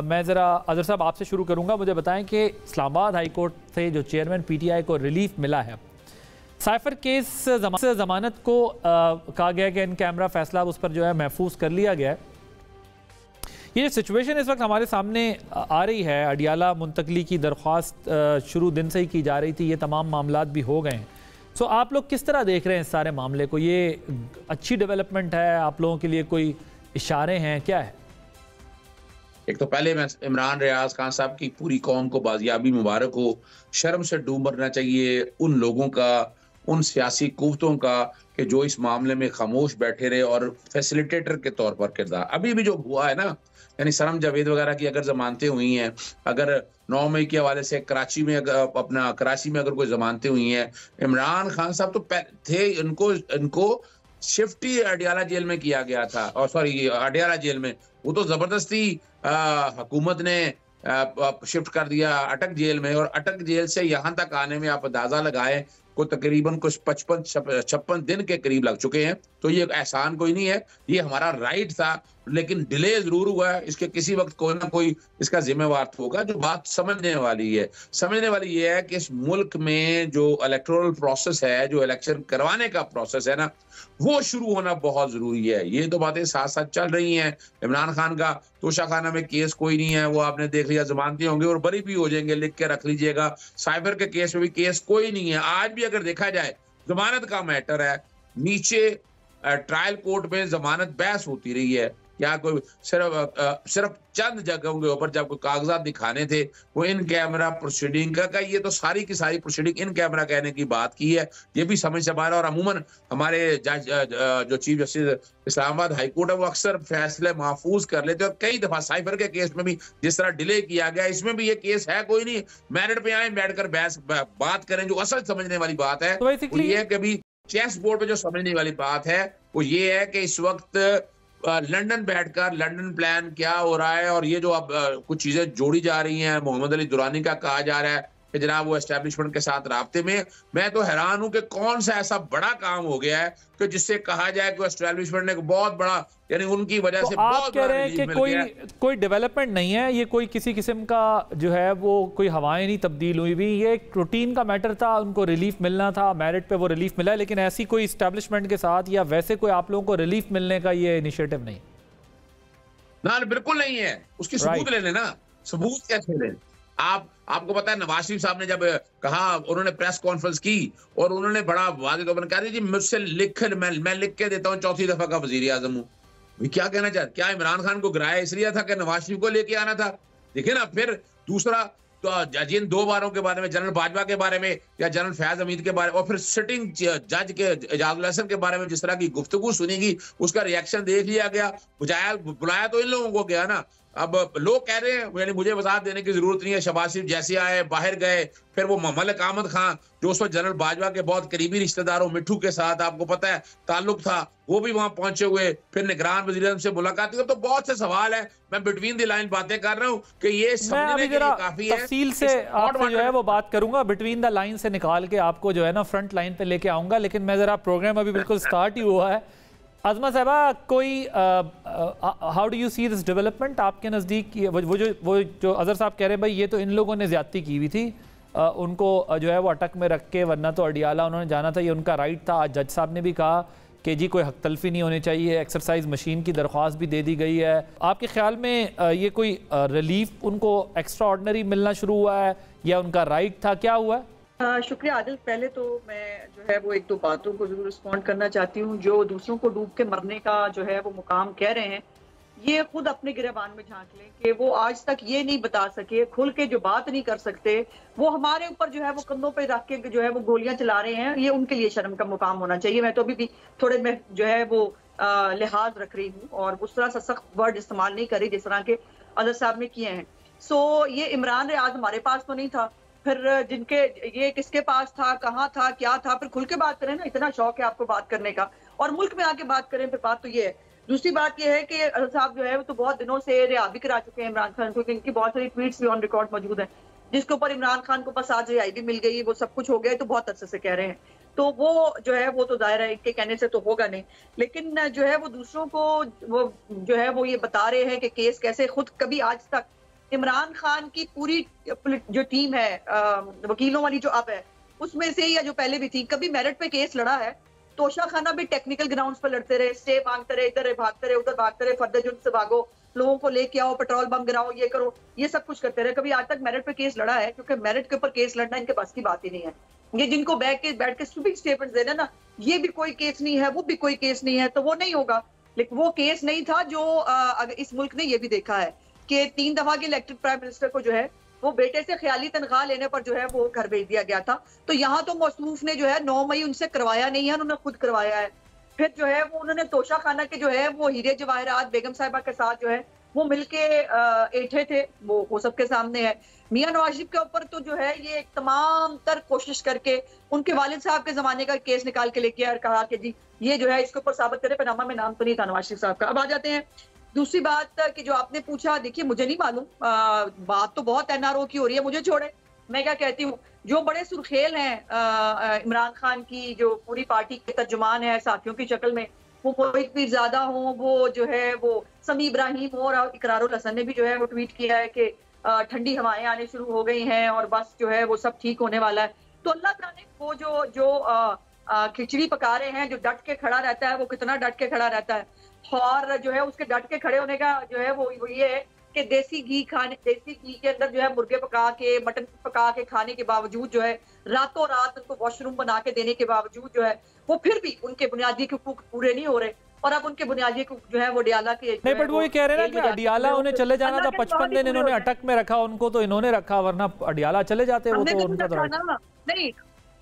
मैं ज़रा अजहर साहब आपसे शुरू करूंगा। मुझे बताएं कि इस्लामाबाद हाई कोर्ट से जो चेयरमैन पीटीआई को रिलीफ मिला है, साइफर केस से ज़मानत को कहा गया कि इन कैमरा फैसला उस पर जो है महफूज कर लिया गया है। ये सिचुएशन इस वक्त हमारे सामने आ रही है, अडियाला मुंतकली की दरख्वास्त शुरू दिन से ही की जा रही थी, ये तमाम मामलात भी हो गए हैं। सो आप लोग किस तरह देख रहे हैं इस सारे मामले को? ये अच्छी डेवलपमेंट है आप लोगों के लिए? कोई इशारे हैं, क्या है? एक तो पहले मैं इमरान रियाज खान साहब की पूरी कौम को बाजियाबी मुबारक हो। शर्म से डूब मरना चाहिए उन लोगों का, उन सियासी कुव्वतों का कि जो इस मामले में खामोश बैठे रहे और फैसिलिटेटर के तौर पर किरदार। अभी भी जो हुआ है ना, यानी सरम जावेद वगैरह की अगर जमानतें हुई हैं, अगर 9 मई के हवाले से कराची में अगर कोई जमानतें हुई हैं, इमरान खान साहब तो थे, इनको शिफ्ट ही अडियाला जेल में किया गया था, और सॉरी अडियाला जेल में, वो तो जबरदस्ती हुकूमत ने शिफ्ट कर दिया अटक जेल में, और अटक जेल से यहाँ तक आने में आप अंदाजा लगाए को तकरीबन कुछ 55-56 दिन के करीब लग चुके हैं। तो ये एहसान कोई नहीं है, ये हमारा राइट था, लेकिन डिले जरूर हुआ है। इसके किसी वक्त कोई ना कोई इसका जिम्मेवार होगा। जो बात समझने वाली ये है कि इस मुल्क में जो इलेक्टोरल प्रोसेस है, जो इलेक्शन करवाने का प्रोसेस है ना, वो शुरू होना बहुत जरूरी है। ये तो बातें साथ साथ चल रही हैं। इमरान खान का तोशाखाना में केस कोई नहीं है, वो आपने देख लिया, जमानतें होंगे और बरी भी हो जाएंगे, लिख के रख लीजिएगा। साइबर के केस में भी केस कोई नहीं है। आज भी अगर देखा जाए जमानत का मैटर है, नीचे ट्रायल कोर्ट में जमानत बहस होती रही है। क्या कोई सिर्फ चंद जगहों के ऊपर जब कोई कागजात दिखाने थे, वो इन कैमरा प्रोसीडिंग का ये तो सारी की सारी प्रोसीडिंग इन कैमरा कहने की बात की है। ये भी समझ से बाहर। और अमूमन हमारे जज जो chief justice Islamabad high court है, वो अक्सर फैसले महफूज कर लेते हैं। और कई दफा साइफर के केस में भी जिस तरह डिले किया गया, इसमें भी ये केस है कोई नहीं, मेरिट पे आए, बैठकर बात करें। जो असल समझने वाली बात है वो ये है कि अभी चेस बोर्ड पे जो समझने वाली बात है वो ये है कि इस वक्त लंदन बैठकर लंदन प्लान क्या हो रहा है, और ये जो अब कुछ चीजें जोड़ी जा रही हैं, मोहम्मद अली दुरानी का कहा जा रहा है कि जनाब वो एस्टेब्लिशमेंट के साथ राब्ते में। मैं तो हैरान हूं कि कौन सा ऐसा बड़ा काम हो गया है कि जिससे कहा जाए कि एस्टेब्लिशमेंट ने बहुत बड़ा, यानी उनकी वजह से आप बहुत कह रहे हैं कि कोई डेवलपमेंट नहीं है, ये कोई किसी किस्म का जो है वो कोई हवाएं नहीं तब्दील हुई भी, ये एक रूटीन का मैटर था, उनको रिलीफ मिलना था, मेरिट पे वो रिलीफ मिला है, लेकिन ऐसी कोई एस्टेब्लिशमेंट के साथ या वैसे कोई आप लोगों को रिलीफ मिलने का ये इनिशिएटिव नहीं? ना, बिल्कुल नहीं है। उसकी सबूत ले लेना, सबूत कैसे लें? आपको पता है नवाज शरीफ साहब ने जब कहा, उन्होंने प्रेस कॉन्फ्रेंस की और उन्होंने बड़ा वादे तौर पर कहा जी मुझसे मैं लिख के देता हूं, चौथी दफा का वजीर आजम हूं। क्या कहना चाहते? क्या इमरान खान को गिराया इसलिए था कि नवाज शरीफ को लेके आना था? देखिए ना, फिर दूसरा तो जिन 2 बारों के बारे में, जनरल बाजवा के बारे में या जनरल फैज हमीद के बारे में, और फिर सिटिंग जज के एजाजुल हसन के बारे में जिस तरह की गुफ्तगू सुनेगी, उसका रिएक्शन देख लिया गया। बुलाया तो इन लोगों को गया ना। अब लोग कह रहे हैं, यानी मुझे वजाहत देने की जरूरत नहीं है, शहबाज शरीफ जैसे आए बाहर गए, फिर वो मलिक अहमद खान जो उस वक्त जनरल बाजवा के बहुत करीबी रिश्तेदारों मिठू के साथ आपको पता है ताल्लुक था, वो भी वहां पहुंचे हुए, फिर निगरान वज़ीर आज़म से मुलाकात की। तो बहुत से सवाल है, मैं बिटवीन द लाइन बातें कर रहा हूं कि ये समझने के लिए काफी है। तफसील से आपसे जो है वो बात करूंगा, बिटवीन द लाइन से निकाल के आपको जो है ना फ्रंट लाइन पे लेके आऊंगा, लेकिन मैं जरा प्रोग्राम अभी बिल्कुल स्टार्ट ही हुआ है। अज़मा साहबा, कोई how do you see this development आपके नज़दीक? वो जो अज़हर साहब कह रहे हैं भाई ये तो इन लोगों ने ज़्यादती की हुई थी, उनको जो है वो अटक में रख के, वरना तो अडियाला उन्होंने जाना था, ये उनका राइट था। आज जज साहब ने भी कहा कि जी कोई हक तलफी नहीं होनी चाहिए, एक्सरसाइज मशीन की दरख्वास्त भी दे दी गई है। आपके ख्याल में ये कोई रिलीफ उनको एक्स्ट्रा ऑर्डनरी मिलना शुरू हुआ है या उनका राइट था, क्या हुआ है? शुक्रिया आदिल। पहले तो मैं जो है वो 1-2 बातों को जरूर रिस्पॉन्ड करना चाहती हूँ। जो दूसरों को डूब के मरने का जो है वो मुकाम कह रहे हैं, ये खुद अपने गिरबान में झांक लें कि वो आज तक ये नहीं बता सके, खुल के जो बात नहीं कर सकते, वो हमारे ऊपर जो है वो कंधों पे रख के जो है वो गोलियां चला रहे हैं। ये उनके लिए शर्म का मुकाम होना चाहिए। मैं तो अभी भी थोड़े में जो है वो लिहाज रख रही हूँ और उस तरह से सख्त वर्ड इस्तेमाल नहीं करी जिस तरह के अजहर साहब ने किए हैं। सो ये इमरान रियाज हमारे पास तो नहीं था, फिर जिनके ये किसके पास था, कहाँ था, क्या था, फिर खुल के बात करें ना। इतना शौक है आपको बात करने का और मुल्क में आके बात करें, फिर बात तो ये है। दूसरी बात ये है कि अजहर साहब जो है वो तो बहुत दिनों से रिहा भी करा चुके हैं इमरान खान को, इनकी बहुत सारी ट्वीट्स भी ऑन रिकॉर्ड मौजूद हैं जिसके ऊपर इमरान खान को बस आज रिहाई भी मिल गई, वो सब कुछ हो गया, तो बहुत अरसे से कह रहे हैं। तो वो जो है वो तो दायरा इनके कहने से तो होगा नहीं, लेकिन जो है वो दूसरों को वो जो है वो ये बता रहे हैं कि केस कैसे, खुद कभी आज तक इमरान खान की पूरी जो टीम है वकीलों वाली जो अब है उसमें से या जो पहले भी थी, कभी मेरिट पे केस लड़ा है? तोशा खाना भी टेक्निकल ग्राउंड्स पर लड़ते रहे, स्टे मांगते रहे, इधर भागते रहे, उधर भागते रहे, फर्दर जुर्म से भागो, लोगों को लेके आओ, पेट्रोल बम गिराओ, ये करो, ये सब कुछ करते रहे। कभी आज तक मेरिट पे केस लड़ा है? क्योंकि मेरिट के ऊपर केस लड़ना इनके पास की बात ही नहीं है। ये जिनको बैठ के स्टूपिड स्टेटमेंट्स देना ना, ये भी कोई केस नहीं है, वो भी कोई केस नहीं है, तो वो नहीं होगा। लेकिन वो केस नहीं था जो अगर इस मुल्क ने ये भी देखा है कि 3 दफा के इलेक्टेड प्राइम मिनिस्टर को जो है वो बेटे से ख्याली तनख्वाह लेने पर जो है वो घर भेज दिया गया था। तो यहाँ तो मौसूफ ने जो है 9 मई उनसे करवाया नहीं है, उन्होंने खुद करवाया है। फिर जो है वो उन्होंने तोशा खाना के जो है वो हीरे जवाहरात बेगम साहिबा के साथ जो है वो मिलके ऐठे थे, वो सबके सामने है। मियां नवाज शरीफ के ऊपर तो जो है ये तमाम तर कोशिश करके उनके वालिद साहब के जमाने का केस निकाल के लेके और कहा कि जी ये जो है इसके ऊपर साबित करे, पनामा में नाम तो नहीं था नवाज शरीफ साहब का। अब आ जाते हैं दूसरी बात कि जो आपने पूछा, देखिए मुझे नहीं मालूम, बात तो बहुत एनआरओ की हो रही है, मुझे छोड़े, मैं क्या कहती हूँ। जो बड़े सुर्खेल हैं इमरान खान की जो पूरी पार्टी के तर्जुमान है साथियों की शक्ल में, वो मोहित पीरजादा हो, वो जो है वो समी इब्राहिम हो, और इकरारुल हसन ने भी जो है वो ट्वीट किया है कि ठंडी हवाएं आने शुरू हो गई हैं और बस जो है वो सब ठीक होने वाला है। तो अल्लाह जाने वो जो खिचड़ी पका रहे हैं, जो डट के खड़ा रहता है वो कितना डट के खड़ा रहता है, और जो है उसके डट के खड़े होने का जो है वो ये है कि देसी घी के अंदर जो है मुर्गे पका के, मटन पका के खाने के बावजूद जो है रातों रात उनको वॉशरूम बना के देने के बावजूद जो है वो फिर भी उनके बुनियादी हकूक पूरे नहीं हो रहे। और अब उनके बुनियादी हकूक जो है वो अडियाला के नहीं, बट वो ये कह रहे हैं ना कि अडियाला उन्हें चले जाना था, 55 दिन इन्होंने अटक में रखा उनको, तो इन्होंने रखा, वरना अडियाला चले जाते वो तो उनका दौर नहीं।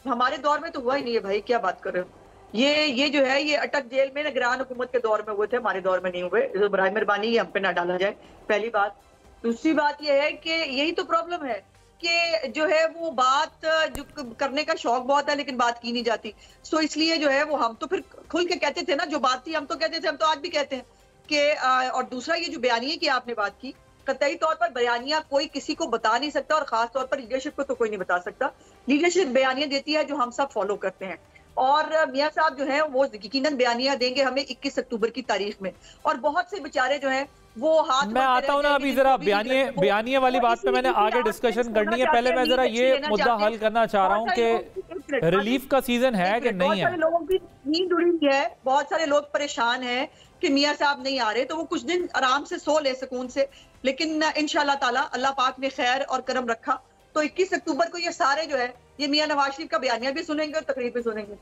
हमारे दौर में तो हुआ ही नहीं है भाई, क्या बात कर रहे हो। ये जो है ये अटक जेल में निगरान हुकूमत के दौर में हुए थे, हमारे दौर में नहीं हुए। तो बराए मेहरबानी ये हम पे ना डाला जाए, पहली बात। दूसरी बात ये है कि यही तो प्रॉब्लम है कि जो है वो बात जो करने का शौक बहुत है लेकिन बात की नहीं जाती। सो इसलिए जो है वो हम तो फिर खुल के कहते थे ना, जो बात थी हम तो कहते थे, हम तो आज भी कहते हैं कि और दूसरा ये जो बयानिया की आपने बात की, कतई तौर पर बयानिया कोई किसी को बता नहीं सकता, और खास तौर पर लीडरशिप को तो कोई नहीं बता सकता। लीडरशिप बयानिया देती है जो हम सब फॉलो करते हैं, और मियां साहब जो है वो यकीनन बयानिया देंगे हमें 21 अक्टूबर की तारीख में। और बहुत से बेचारे जो है वो हाथ, मैं आता हूं ना अभी जरा बयानिए वाली बात पे मैंने आगे डिस्कशन करनी है। पहले मैं जरा ये मुद्दा हल करना चाह रहा हूं कि रिलीफ का सीजन है कि नहीं है। बहुत सारे लोगों की नींद उड़ी हुई है, बहुत सारे लोग परेशान हैं कि मियां साहब नहीं आ रहे, तो वो कुछ दिन आराम से सो ले सुकून से। लेकिन इंशाल्लाह ताला अल्लाह पाक ने खैर और करम रखा तो 21 अक्टूबर को ये सारे जो है ये मियां नवाज शरीफ का बयानिया भी सुनेंगे और तकरीर भी सुनेंगे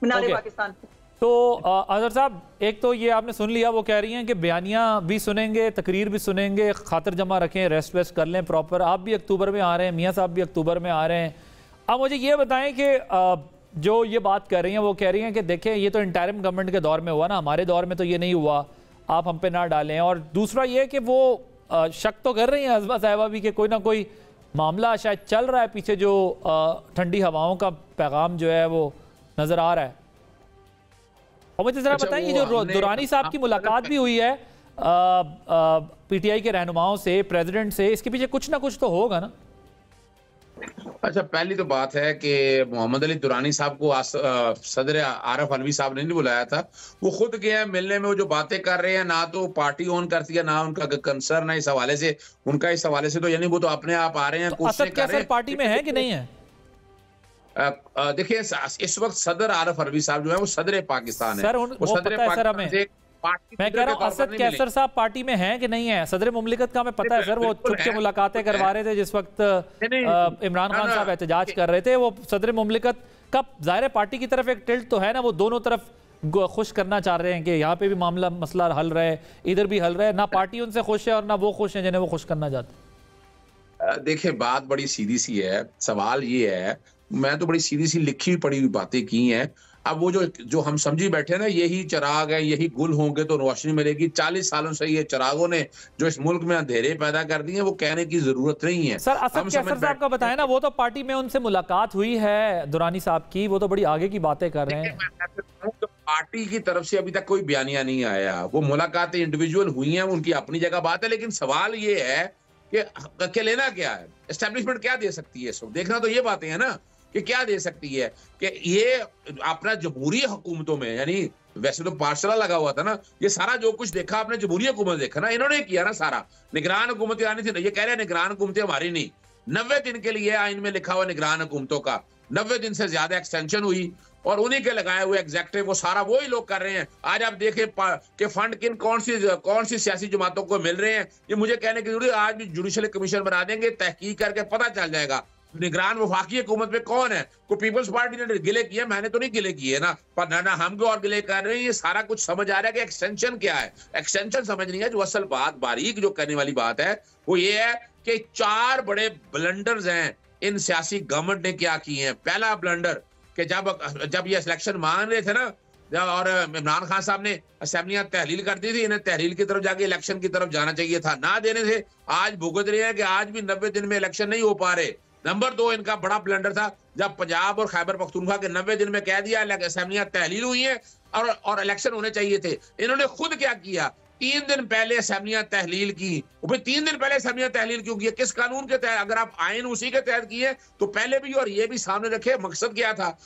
मीनारे पाकिस्तान पे। तो अजहर साहब, एक तो ये आपने सुन लिया, वो कह रही हैं कि बयानिया भी सुनेंगे, तकरीर भी सुनेंगे, खातिर जमा रखें, रेस्ट वेस्ट कर लें प्रॉपर। आप भी अक्टूबर में आ रहे हैं, मियां साहब भी अक्टूबर में आ रहे हैं। अब मुझे ये बताएं कि जो ये बात कर रही हैं वो कह रही हैं कि देखें ये तो इंटरिम गवर्नमेंट के दौर में हुआ ना, हमारे दौर में तो ये नहीं हुआ, आप हम पे ना डालें। और दूसरा ये कि वो शक तो कर रही हैं अज़मा साहिबा भी कि कोई ना कोई मामला शायद चल रहा है पीछे, जो ठंडी हवाओं का पैगाम जो है वो नज़र आ रहा है। और मुझे जरा बताएं, ये जो दुरानी साहब की मुलाकात भी हुई है पीटीआई के रहनुमाओं से, प्रेसिडेंट से, इसके पीछे कुछ ना कुछ तो होगा ना? अच्छा, पहली तो बात है कि मोहम्मद अली दुरानी साहब को सदर आरफ अलवी साहब ने नहीं बुलाया था, वो खुद गए हैं मिलने में। वो जो बातें कर रहे हैं ना तो पार्टी ऑन करती है ना उनका कंसर्न है इस हवाले से, उनका इस हवाले से तो यानी वो तो अपने आप आ रहे हैं, तो असद कैसर पार्टी में है कि नहीं है? देखिए इस वक्त सदर आरफ अलवी साहब जो है वो सदर पाकिस्तान है। सर वो पता है सर हमें, मैं कह रहा हूँ असद कैसर साहब पार्टी में हैं कि नहीं है? सदर मुमलिकत का हमें पता है सर, वो चुपके मुलाकातें करवा रहे थे जिस वक्त इमरान खान साहब एहतजाज कर रहे थे। वो सदर मुमलिकत का ज़ाहिर पार्टी की तरफ एक टिल्ट तो है ना, वो दोनों तरफ खुश करना चाह रहे हैं कि यहाँ पे भी मामला मसला हल रहे, इधर भी हल रहे। ना पार्टी उनसे खुश है और ना वो खुश है जिन्हें वो खुश करना चाहते। देखिए बात बड़ी सीधी सी है, सवाल ये है, मैं तो बड़ी सीधी सी लिखी हुई पड़ी हुई बातें की हैं। अब वो जो हम समझी बैठे ना यही चिराग है, यही गुल होंगे तो रोशनी मिलेगी, 40 सालों से ये चिरागों ने जो इस मुल्क में अंधेरे पैदा कर दिए वो कहने की जरूरत नहीं है। सर असद कैसर साहब का बताएं ना, वो तो पार्टी में उनसे मुलाकात हुई है दुरानी साहब की, वो तो बड़ी आगे की बातें कर रहे हैं। तो पार्टी की तरफ से अभी तक कोई बयानिया नहीं आया, वो मुलाकातें इंडिविजुअल हुई हैं, उनकी अपनी जगह बात है। लेकिन सवाल ये है कि लेना क्या है, एस्टेब्लिशमेंट क्या दे सकती है, इसको देखना तो ये बातें हैं ना कि क्या दे सकती है। कि ये अपना जमहूरी हुकूमतों में यानी वैसे तो पाठशाला लगा हुआ था ना, ये सारा जो कुछ देखा आपने जमहूरी हुकूमत देखा ना, इन्होंने किया ना सारा। निगरान हुकूमतें आनी थी, ये कह रहे हैं निगरान हुकूमतें हमारी नहीं। 90 दिन के लिए आइन में लिखा हुआ निगरान हुकूमतों का, 90 दिन से ज्यादा एक्सटेंशन हुई और उन्हीं के लगाए हुए एग्जेक्टिव वो सारा वही लोग कर रहे हैं। आज आप देखें कि फंड कौन सी सियासी जमातों को मिल रहे हैं, ये मुझे कहने की जरूरत है। आज भी जुडिशल कमीशन बना देंगे, तहकीक करके पता चल जाएगा निगरान वफाकी हुकूमत में कौन है। कोई पीपल्स पार्टी ने गिले किए, मैंने तो नहीं गिले किए ना, पर ना हम और गिले कर रहे हैं। ये सारा कुछ समझ आ रहा है कि एक्सटेंशन क्या है, एक्सटेंशन समझ नहीं है। जो असल बात बारीक जो करने वाली बात है वो ये है कि 4 बड़े ब्लंडर्स हैं इन सियासी गवर्नमेंट ने क्या किए हैं। पहला ब्लंडर कि जब ये इलेक्शन मान रहे थे ना, और इमरान खान साहब ने असेंबलियां तहलील कर दी थी, इन्हें तहलील की तरफ जाके इलेक्शन की तरफ जाना चाहिए था, ना देने से आज भुगत रहे हैं कि आज भी 90 दिन में इलेक्शन नहीं हो पा रहे। नंबर 2 इनका बड़ा ब्लंडर था जब पंजाब और खैबर पख्तूनख्वा के 90 दिन में कह दिया असेंबलियां तहलील हुई हैं और इलेक्शन होने चाहिए थे। इन्होंने खुद क्या किया, 3 दिन पहले असेंबलियां तहलील की। फिर 3 दिन पहले असेंबलियां तहलील क्यों की? किस कानून के तहत? अगर आप आइन उसी के तहत किए तो पहले भी और ये भी सामने रखे, मकसद क्या था?